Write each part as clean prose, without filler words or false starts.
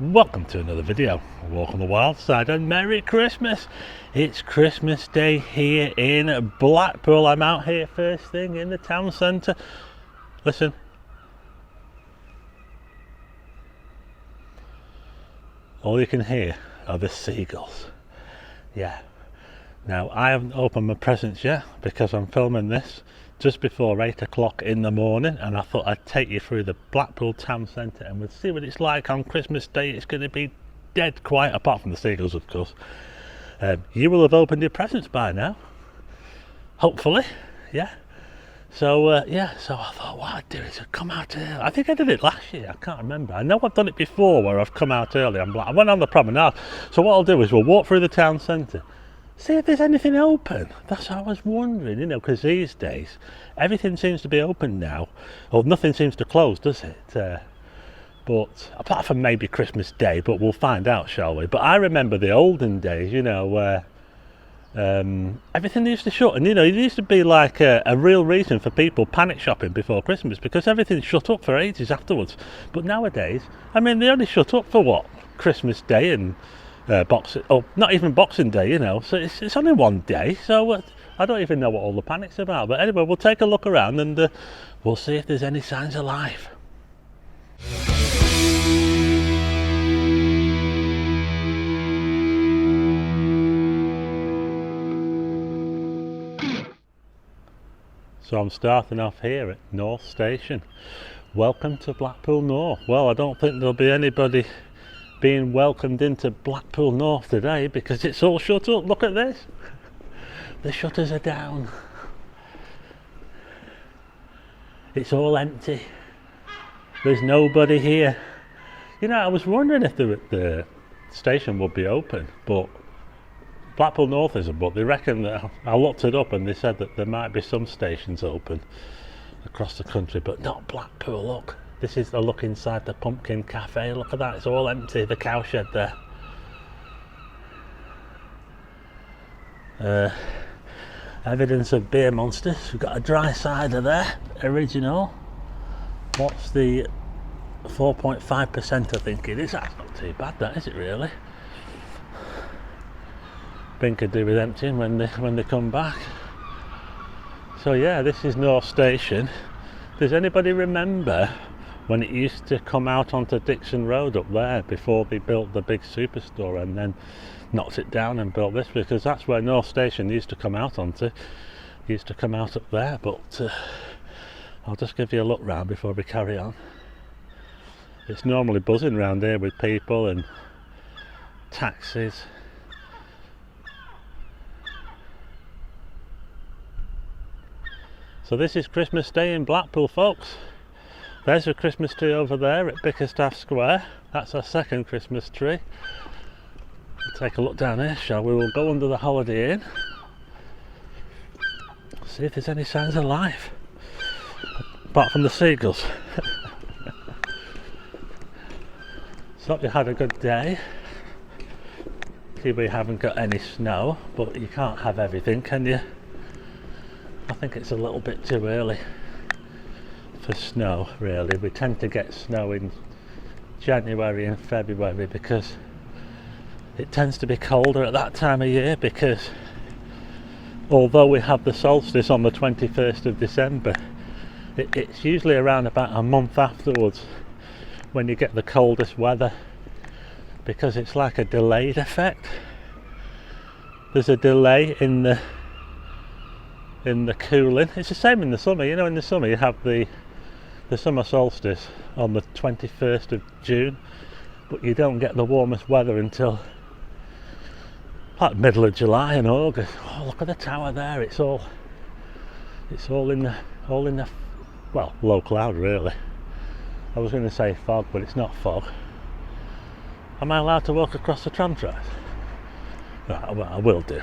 Welcome to another video. Walk on the wild side and Merry Christmas. It's Christmas Day here in Blackpool. I'm out here first thing in the town centre. Listen. All you can hear are the seagulls. Yeah. Now I haven't opened my presents yet because I'm filming this just before 8 o'clock in the morning, and I thought I'd take you through the Blackpool town centre and we'll see what it's like on Christmas Day. It's going to be dead quiet, apart from the seagulls of course. You will have opened your presents by now, hopefully. Yeah. So I thought what I'd do is I'd come out early. I think I did it last year, I can't remember. I know I've done it before where I've come out early. I went on the promenade. So what I'll do is we'll walk through the town centre, see if there's anything open. That's what I was wondering, you know, because these days everything seems to be open now. Well, nothing seems to close, does it? But apart from maybe Christmas Day, but we'll find out, shall we? But I remember the olden days, you know, where everything used to shut, and you know, it used to be like a real reason for people panic shopping before Christmas because everything shut up for ages afterwards. But nowadays, I mean, they only shut up for what? Christmas Day and not even Boxing Day, you know, so it's only one day, so I don't even know what all the panic's about. But anyway, we'll take a look around and we'll see if there's any signs of life. So I'm starting off here at North Station. Welcome to Blackpool North. Well, I don't think there'll be anybody being welcomed into Blackpool North today because it's all shut up. Look at this. The shutters are down. It's all empty. There's nobody here. You know, I was wondering if the station would be open, but Blackpool North isn't. But they reckon that I looked it up and they said that there might be some stations open across the country, but not Blackpool. Look. This is the look inside the Pumpkin Cafe. Look at that, it's all empty, the cowshed there. Evidence of beer monsters. We've got a dry cider there, original. What's the 4.5% I think it is? That's not too bad, that is it really? Bing could do with emptying when they come back. So yeah, this is North Station. Does anybody remember when it used to come out onto Dixon Road up there before they built the big superstore and then knocked it down and built this? Because that's where North Station used to come out onto. It used to come out up there, but I'll just give you a look round before we carry on. It's normally buzzing round here with people and taxis. So this is Christmas Day in Blackpool, folks. There's a Christmas tree over there at Bickerstaff Square. That's our second Christmas tree. We'll take a look down here, shall we? We'll go under the Holiday Inn. See if there's any signs of life. Apart from the seagulls. So hope you had a good day. See, we haven't got any snow, but you can't have everything, can you? I think it's a little bit too early for snow, really. We tend to get snow in January and February because it tends to be colder at that time of year, because although we have the solstice on the 21st of December, it's usually around about a month afterwards when you get the coldest weather, because it's like a delayed effect. There's a delay in the cooling. It's the same in the summer, you know. In the summer you have the summer solstice on the 21st of June, but you don't get the warmest weather until like middle of July and August. Oh, look at the tower there. It's all in the well, low cloud really. I was going to say fog, but it's not fog. Am I allowed to walk across the tram tracks? Right, well, I will do.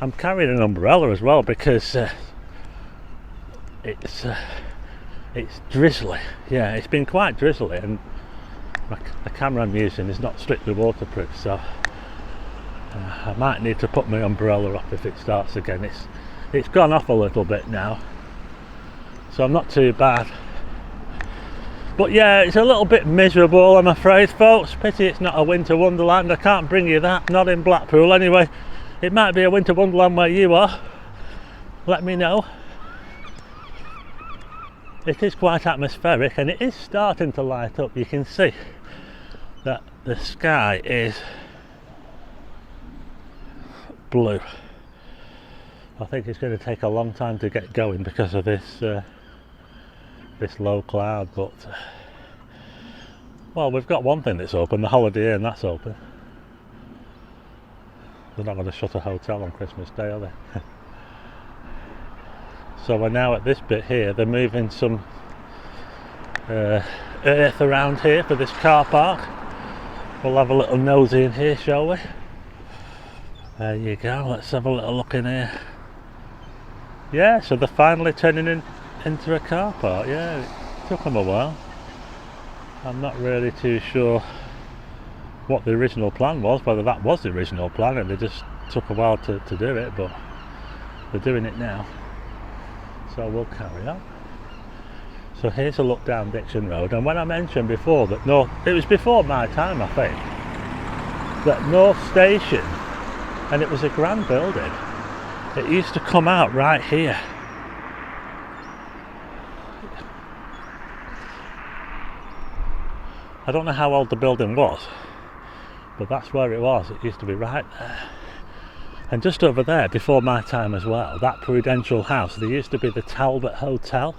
I'm carrying an umbrella as well because it's drizzly. Yeah, it's been quite drizzly, and the camera I'm using is not strictly waterproof, so I might need to put my umbrella off if it starts again. It's gone off a little bit now, so I'm not too bad. But yeah, it's a little bit miserable, I'm afraid, folks. Pity it's not a winter wonderland. I can't bring you that, not in Blackpool anyway. It might be a winter wonderland where you are. Let me know. It is quite atmospheric and it is starting to light up. You can see that the sky is blue. I think it's going to take a long time to get going because of this this low cloud, but well, we've got one thing that's open, the Holiday Inn, that's open. They're not going to shut a hotel on Christmas Day, are they? So we're now at this bit here. They're moving some earth around here for this car park. We'll have a little nosy in here, shall we? There you go, let's have a little look in here. Yeah, so they're finally turning into a car park. Yeah, it took them a while. I'm not really too sure what the original plan was, whether that was the original plan and they just took a while to do it, but they're doing it now. So we'll carry on. So here's a look down Dixon Road, and when I mentioned before that it was before my time I think, that North Station, and it was a grand building, it used to come out right here. I don't know how old the building was, but that's where it was. It used to be right there. And just over there, before my time as well, that Prudential House, there used to be the Talbot Hotel,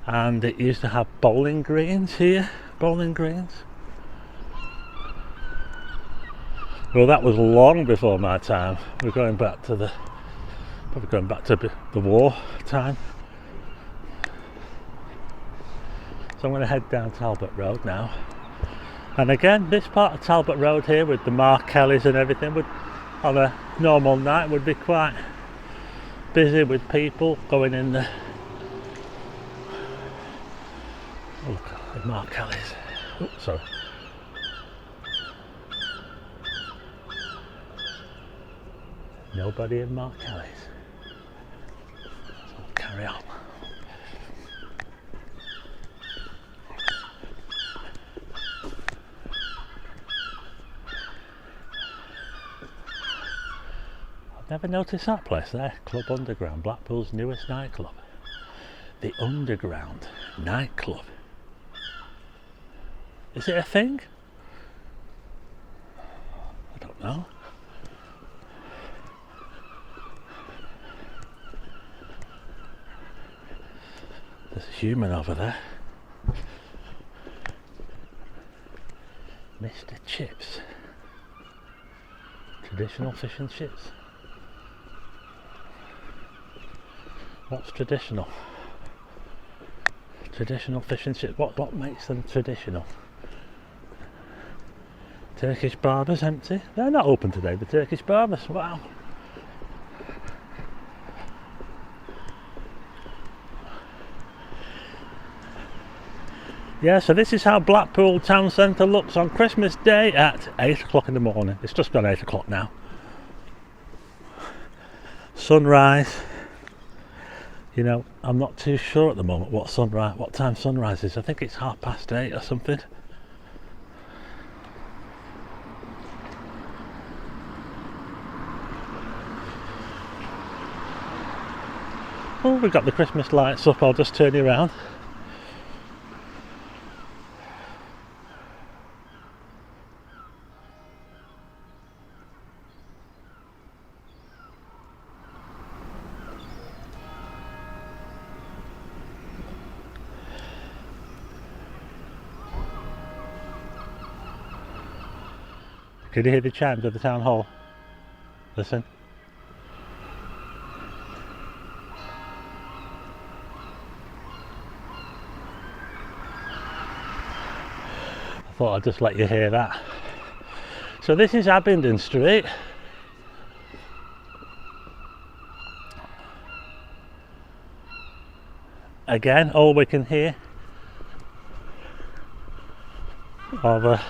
and it used to have bowling greens here, bowling greens. Well, that was long before my time. We're going back to probably going back to the war time. So I'm going to head down Talbot Road now. And again, this part of Talbot Road here with the Mark Kellys and everything would, on a normal night, would be quite busy with people going in the... Oh, look at the Mark Kellys. Oh, sorry. Nobody in Mark Kellys. So we'll carry on. Never noticed that place there, Club Underground, Blackpool's newest nightclub. The Underground nightclub. Is it a thing? I don't know. There's a human over there. Mr. Chips. Traditional fish and chips. What's traditional? Traditional fish and chips. What makes them traditional? Turkish barbers empty. They're not open today, the Turkish barbers. Wow. Yeah, so this is how Blackpool town centre looks on Christmas Day at 8 o'clock in the morning. It's just gone 8 o'clock now. Sunrise. You know, I'm not too sure at the moment what time sunrise is. I think it's 8:30 or something. Oh, we've got the Christmas lights up. I'll just turn you around. Can you hear the chimes of the town hall? Listen. I thought I'd just let you hear that. So this is Abingdon Street. Again, all we can hear of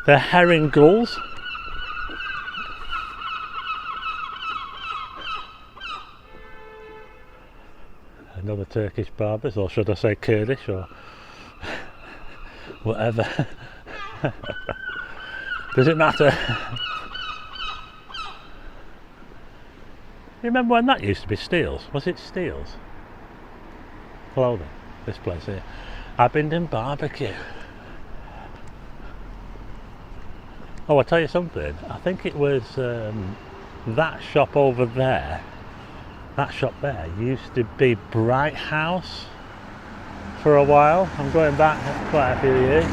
the herring gulls. Another Turkish barbers, or should I say Kurdish, or whatever. Does it matter? You remember when that used to be Steele's? Was it Steele's? Clothing, this place here. Abingdon Barbecue. Oh, I'll tell you something. I think it was that shop over there. That shop there used to be Bright House for a while. I'm going back quite a few years.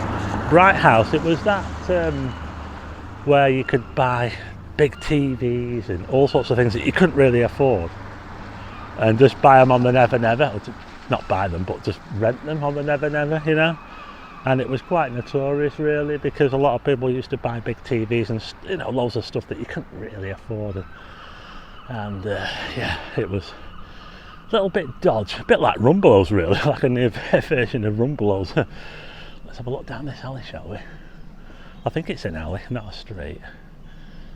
Bright House, it was that where you could buy big TVs and all sorts of things that you couldn't really afford, and just buy them on the Never Never, or not buy them but just rent them on the Never Never, you know. And it was quite notorious really, because a lot of people used to buy big TVs and, you know, loads of stuff that you couldn't really afford. And yeah, it was a little bit dodge, a bit like Rumbelows really, like a new version of Rumbelows. Let's have a look down this alley, shall we? I think it's an alley, not a street,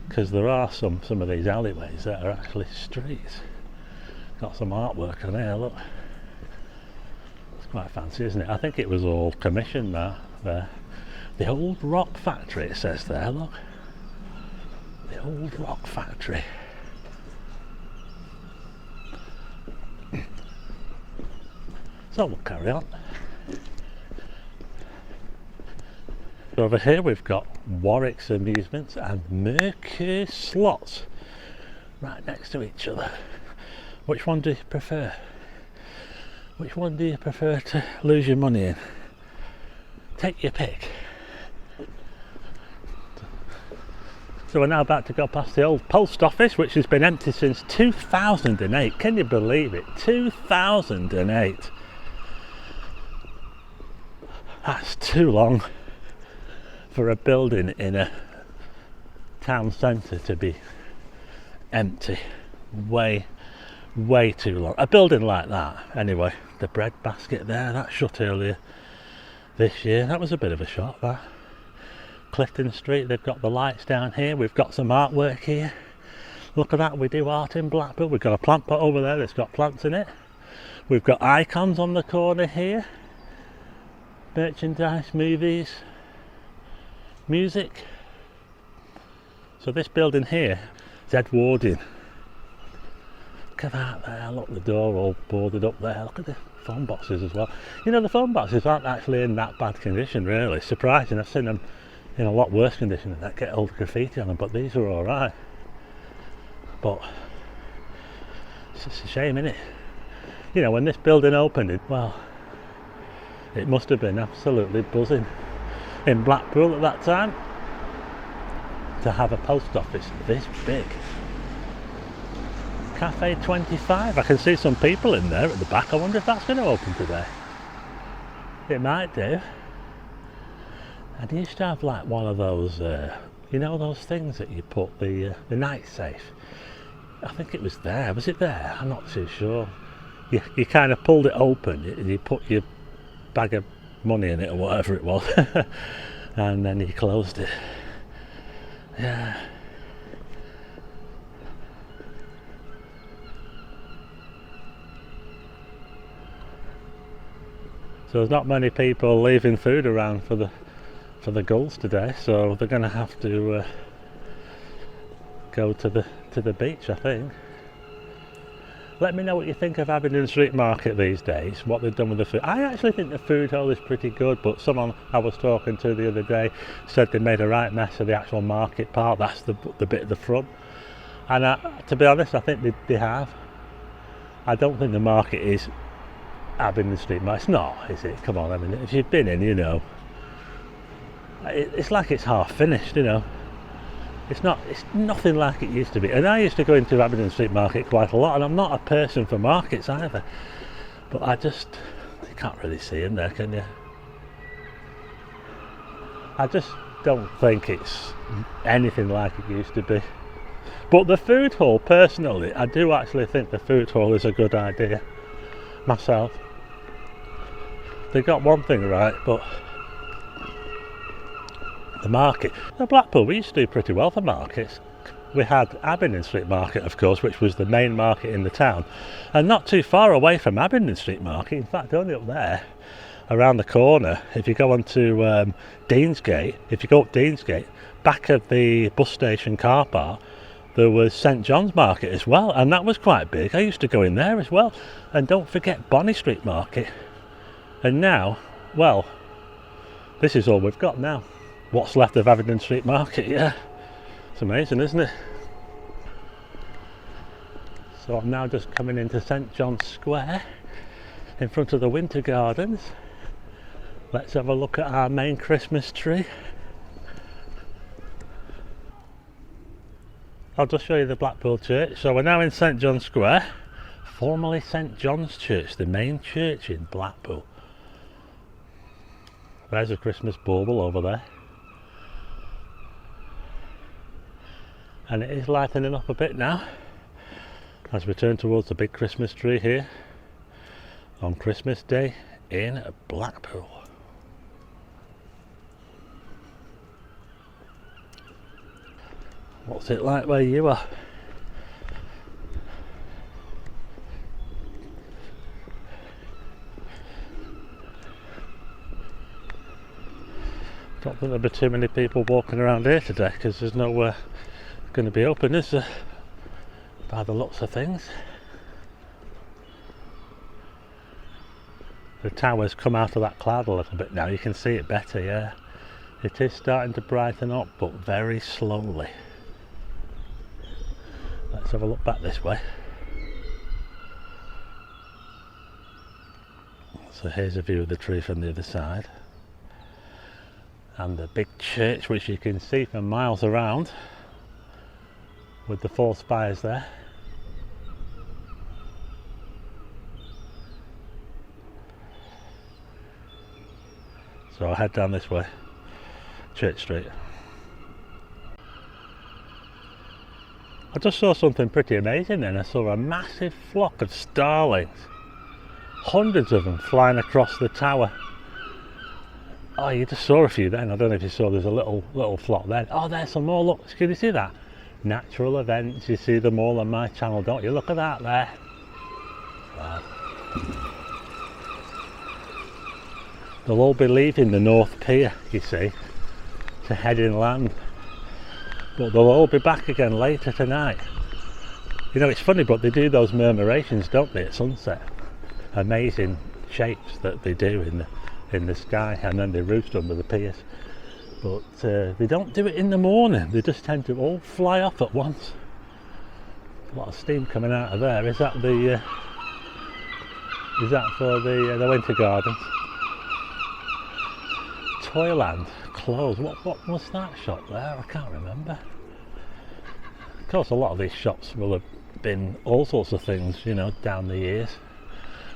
because there are some of these alleyways that are actually streets. Got some artwork on here, look. It's quite fancy, isn't it? I think it was all commissioned there. The Old Rock Factory, it says there, look. The Old Rock Factory. So we'll carry on. Over here we've got Warwick's Amusements and Mercury Slots right next to each other. Which one do you prefer? Which one do you prefer to lose your money in? Take your pick. So we're now about to go past the old post office, which has been empty since 2008. Can you believe it? 2008. That's too long for a building in a town centre to be empty. Way too long. A building like that, anyway. The bread basket there, that shut earlier this year. That was a bit of a shock, that. Clifton Street, they've got the lights down here. We've got some artwork here. Look at that, we do art in Blackpool. We've got a plant pot over there that's got plants in it. We've got icons on the corner here. Merchandise, movies, music. So this building here is Edwardian. Look at that there, look, the door all boarded up there. Look at the phone boxes as well. You know, the phone boxes aren't actually in that bad condition really. Surprising, I've seen them in a lot worse condition than that, get old graffiti on them, but these are alright. But it's just a shame, isn't it? You know, when this building opened, well, it must have been absolutely buzzing in Blackpool at that time to have a post office this big. Cafe 25, I can see some people in there at the back. I wonder if that's going to open today. It might do. And I used to have like one of those, you know, those things that you put the night safe. I think it was there. Was it there? I'm not too sure. You kind of pulled it open and you put your bag of money in it or whatever it was, and then you closed it. Yeah. So there's not many people leaving food around for the gulls today, so they're going to have to go to the beach, I think. Let me know what you think of Abingdon Street Market these days, what they've done with the food. I actually think the food hall is pretty good, but someone I was talking to the other day said they made a right mess of the actual market part. That's the bit at the front. And to be honest, I think they have. I don't think the market is Abingdon Street Market. It's not, is it? Come on, I mean, if you've been in, you know. It's like it's half finished, you know. It's nothing like it used to be. And I used to go into Abingdon Street Market quite a lot, and I'm not a person for markets either. But you can't really see in there, can you? I just don't think it's anything like it used to be. But the food hall, personally, I do actually think the food hall is a good idea. Myself. They got one thing right, but the market. The Blackpool, we used to do pretty well for markets. We had Abingdon Street Market, of course, which was the main market in the town, and not too far away from Abingdon Street Market, in fact only up there, around the corner, if you go onto Deansgate, if you go up Deansgate, back of the bus station car park, there was St John's Market as well, and that was quite big. I used to go in there as well. And don't forget Bonny Street Market. And now, well, this is all we've got now. What's left of Abingdon Street Market, yeah. It's amazing, isn't it? So I'm now just coming into St John's Square in front of the Winter Gardens. Let's have a look at our main Christmas tree. I'll just show you the Blackpool Church. So we're now in St John's Square, formerly St John's Church, the main church in Blackpool. There's a Christmas bauble over there. And it is lightening up a bit now as we turn towards the big Christmas tree here on Christmas Day in Blackpool. What's it like where you are? Don't think there'll be too many people walking around here today because there's nowhere going to be open, is there? By the looks of things. The tower's come out of that cloud a little bit now, you can see it better, yeah. It is starting to brighten up, but very slowly. Let's have a look back this way. So here's a view of the tree from the other side. And the big church, which you can see for miles around, with the 4 spires there. So I'll head down this way, Church Street. I just saw something pretty amazing then. I saw a massive flock of starlings, hundreds of them flying across the tower. Oh, you just saw a few then. I don't know if you saw, there's a little flock there. Oh, there's some more, look, can you see that? Natural events, you see them all on my channel, don't you? Look at that there. Wow. They'll all be leaving the North Pier, you see, to head inland. But they'll all be back again later tonight. You know, it's funny, but they do those murmurations, don't they, at sunset? Amazing shapes that they do in the sky, and then they roost under the piers. But they don't do it in the morning. They just tend to all fly off at once. A lot of steam coming out of there. Is that the? Is that for the Winter Gardens? Toyland closed. What was that shop there? I can't remember. Of course, a lot of these shops will have been all sorts of things, you know, down the years.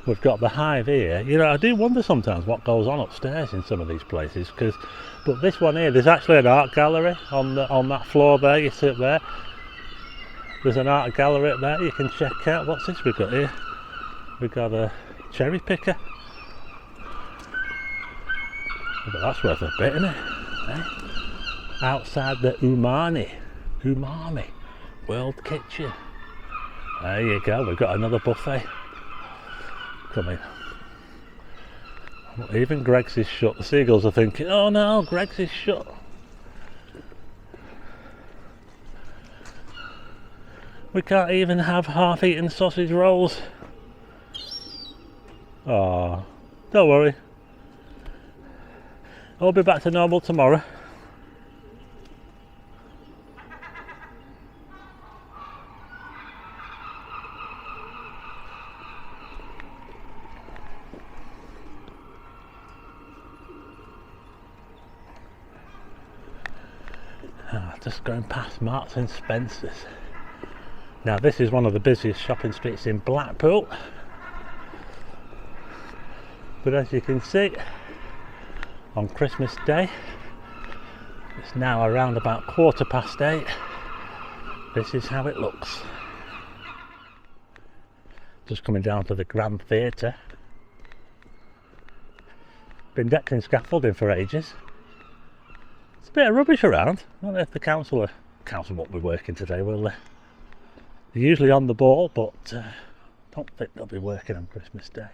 We've got the Hive here. You know, I do wonder sometimes what goes on upstairs in some of these places, but this one here, there's actually an art gallery on that floor there. You see it there. There's an art gallery up there you can check out. What's this we've got here? We've got a cherry picker. But that's worth a bit, isn't it? Eh? Outside the Umami World Kitchen. There you go, we've got another buffet coming. Well, even Greg's is shut. The seagulls are thinking, oh no, Greg's is shut. We can't even have half-eaten sausage rolls. Oh, don't worry. I'll be back to normal tomorrow. Just going past Marks and Spencer's. Now this is one of the busiest shopping streets in Blackpool. But as you can see, on Christmas Day, it's now around about 8:15. This is how it looks. Just coming down to the Grand Theatre. Been decked in scaffolding for ages. It's a bit of rubbish around. I don't know if the council won't be working today, will they? They're usually on the ball, but don't think they'll be working on Christmas Day.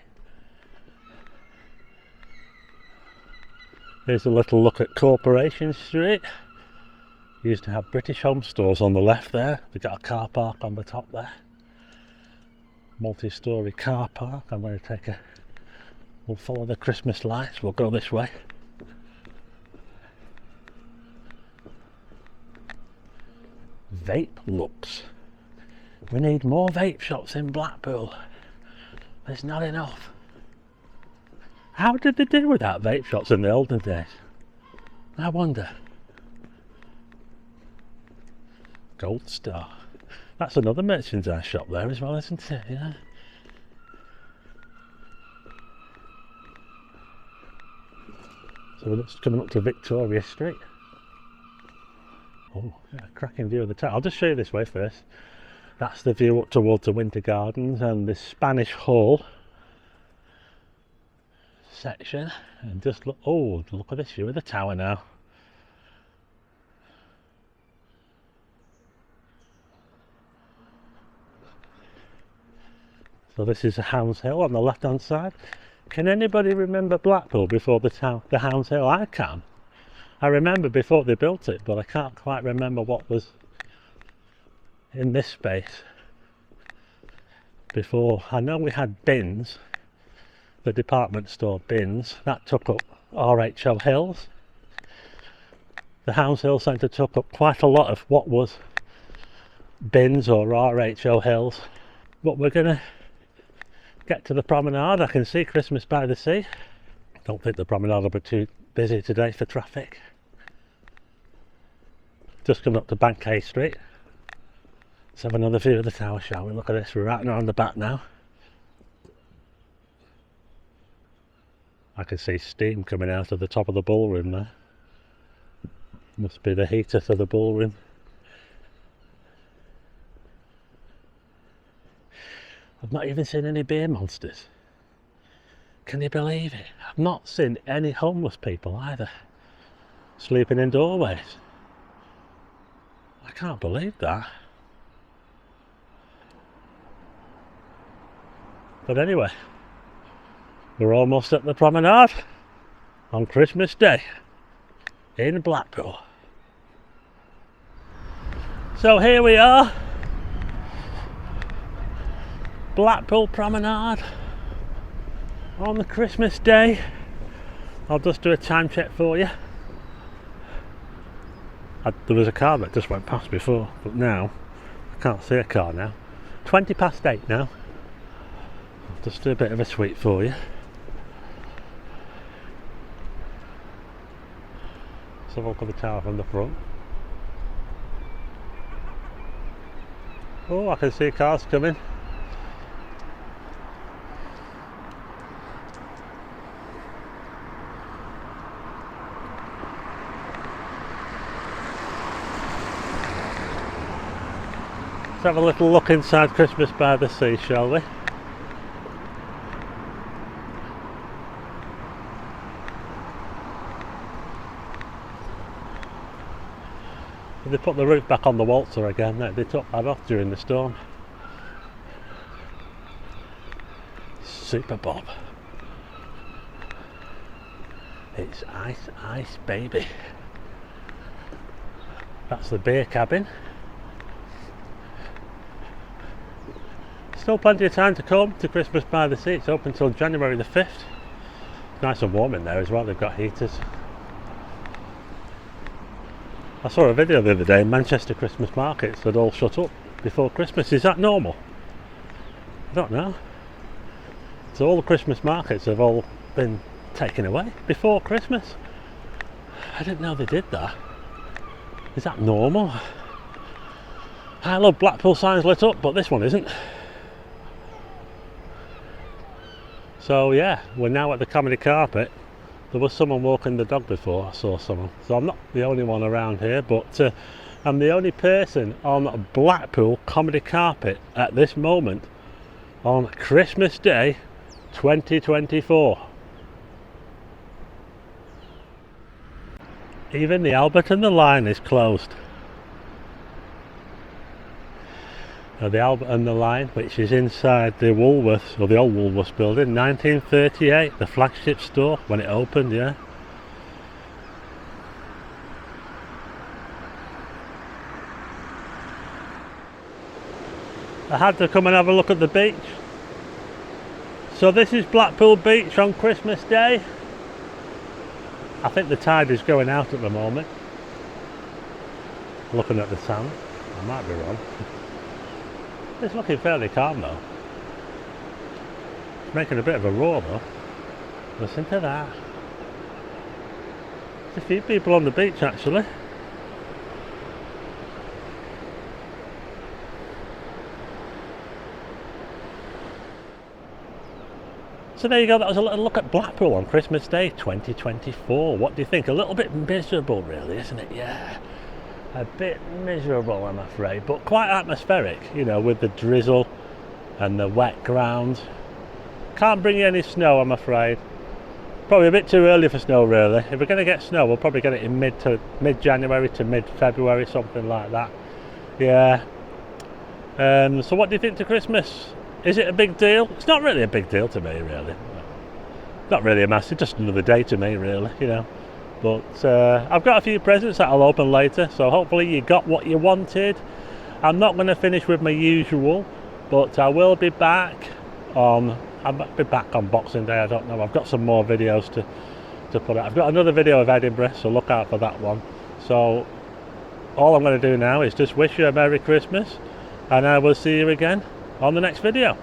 Here's a little look at Corporation Street. Used to have British Home Stores on the left there. We've got a car park on the top there. Multi-storey car park. I'm going to we'll follow the Christmas lights. We'll go this way. Vape looks. We need more vape shops in Blackpool. There's not enough. How did they do without vape shops in the olden days? I wonder. Gold Star. That's another merchandise shop there as well, isn't it? Yeah. So we're just coming up to Victoria Street. Oh, yeah, cracking view of the town. I'll just show you this way first. That's the view up towards the Winter Gardens and the Spanish Hall section. And just look, oh, look at this view of the tower now. So this is the Hounds Hill on the left hand side. Can anybody remember Blackpool before the Hounds Hill? I can. I remember before they built it, but I can't quite remember what was in this space before. I know we had Bins, the department store Bins, that took up RHO Hills. The Hounds Hill Centre took up quite a lot of what was Bins or RHO Hills. But we're going to get to the Promenade. I can see Christmas by the Sea. Don't think the Promenade will be too busy today for traffic. Just coming up to Bankay Street. Let's have another view of the tower, shall we? Look at this, we're right around the back now. I can see steam coming out of the top of the ballroom there. Must be the heater for the ballroom. I've not even seen any beer monsters. Can you believe it? I've not seen any homeless people either. Sleeping in doorways. I can't believe that. But anyway, we're almost at the Promenade on Christmas Day in Blackpool. So here we are, Blackpool Promenade on the Christmas Day. I'll just do a time check for you. There was a car that just went past before, but now I can't see a car now. 20 past 8 now. I'll just do a bit of a sweep for you. Let's have a look at the tower from the front. Oh, I can see cars coming. Let's have a little look inside Christmas by the Sea, shall we? They put the roof back on the waltzer again. They took that off during the storm. Super Bob. It's ice, ice, baby. That's the beer cabin. Still plenty of time to come to Christmas by the Sea. It's open until January the 5th. Nice and warm in there as well. They've got heaters. I saw a video the other day. Manchester Christmas markets had all shut up before Christmas. Is that normal? I don't know. So all the Christmas markets have all been taken away before Christmas. I didn't know they did that. Is that normal? I love Blackpool signs lit up, but this one isn't. So yeah, we're now at the comedy carpet. There was someone walking the dog before, I saw someone. So I'm not the only one around here, but I'm the only person on Blackpool comedy carpet at this moment on Christmas Day 2024. Even the Albert and the Lion is closed. The Albert and the Lion, which is inside the Woolworths, or the old Woolworths building, 1938, the flagship store when it opened, yeah. I had to come and have a look at the beach. So this is Blackpool Beach on Christmas Day. I think the tide is going out at the moment. Looking at the sand, I might be wrong. It's looking fairly calm though. It's making a bit of a roar though. Listen to that. There's a few people on the beach actually. So there you go, that was a little look at Blackpool on Christmas Day 2024. What do you think? A little bit miserable really, isn't it? Yeah, a bit miserable I'm afraid, but quite atmospheric, you know, with the drizzle and the wet ground. Can't bring you any snow I'm afraid. Probably a bit too early for snow really. If we're going to get snow, we'll probably get it in mid-January to mid-February, something like that. Yeah. So what do you think to Christmas? Is it a big deal? It's not really a big deal to me, really. Not really a massive, just another day to me, really, you know. But I've got a few presents that I'll open later, so hopefully you got what you wanted. I'm not going to finish with my usual, but I will be back on... I'll be back on Boxing Day, I don't know. I've got some more videos to put out. I've got another video of Edinburgh, so look out for that one. So all I'm going to do now is just wish you a Merry Christmas, and I will see you again on the next video.